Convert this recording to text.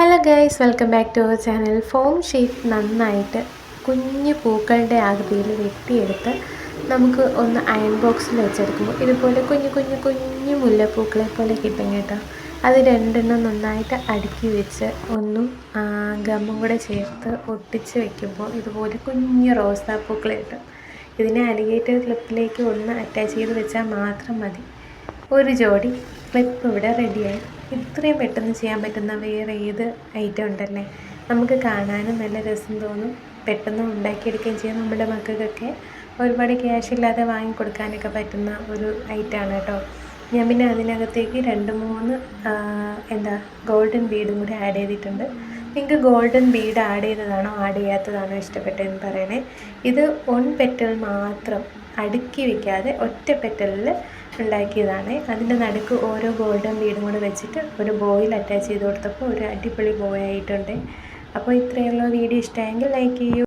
Hello guys, welcome back to our channel. Foam sheet നന്നായിട്ട് കുഞ്ഞു പൂക്കളുടെ ആകൃതിയിൽ വെട്ടിയെടുത്ത് നമുക്ക് ഒന്ന് അയൺ ബോക്സിൽ വെച്ചെടുക്കുമ്പോൾ ഇതുപോലെ കുഞ്ഞു കുഞ്ഞു കുഞ്ഞു മുല്ലപ്പൂക്കളെ പോലെ കിട്ടും കേട്ടോ. അത് രണ്ടെണ്ണം നന്നായിട്ട് അടുക്കി വെച്ച് ഒന്നും ഗമ്മും കൂടെ ചേർത്ത് ഒട്ടിച്ച് വെക്കുമ്പോൾ ഇതുപോലെ കുഞ്ഞു റോസാപ്പൂക്കൾ കിട്ടും. ഇതിനെ അലിഗേറ്റർ ക്ലിപ്പിലേക്ക് ഒന്ന് അറ്റാച്ച് ചെയ്ത് വെച്ചാൽ മാത്രം മതി. ഒരു ജോഡി ക്ലിപ്പ് ഇവിടെ റെഡിയായി. ഇത്രയും പെട്ടെന്ന് ചെയ്യാൻ പറ്റുന്ന വേറെ ഏത് ഐറ്റം ഉണ്ടല്ലേ? നമുക്ക് കാണാനും നല്ല രസം തോന്നും, പെട്ടെന്ന് ഉണ്ടാക്കിയെടുക്കുകയും ചെയ്യാം. നമ്മുടെ മക്കൾക്കൊക്കെ ഒരുപാട് ക്യാഷ് ഇല്ലാതെ വാങ്ങിക്കൊടുക്കാനൊക്കെ പറ്റുന്ന ഒരു ഐറ്റമാണ് കേട്ടോ. ഞാൻ പിന്നെ അതിനകത്തേക്ക് 2-3 ഗോൾഡൻ ബീഡും കൂടി ആഡ് ചെയ്തിട്ടുണ്ട്. നിങ്ങൾക്ക് ഗോൾഡൻ ബീഡ് ആഡ് ചെയ്തതാണോ ആഡ് ചെയ്യാത്തതാണോ ഇഷ്ടപ്പെട്ടതെന്ന് പറയണേ. ഇത് 1 പെറ്റൽ മാത്രം അടുക്കി വയ്ക്കാതെ ഒറ്റ പെറ്റലിൽ ഉണ്ടാക്കിയതാണ്. അതിൻ്റെ നടുക്ക് ഓരോ ഗോൾഡൻ ബീഡും കൂടെ വെച്ചിട്ട് ഒരു ബോയിൽ അറ്റാച്ച് ചെയ്ത് കൊടുത്തപ്പോൾ ഒരു അടിപൊളി ബോയ് ആയിട്ടുണ്ട്. അപ്പോൾ ഇത്രയുള്ള വീഡിയോ ഇഷ്ടമായെങ്കിൽ ലൈക്ക് ചെയ്യൂ.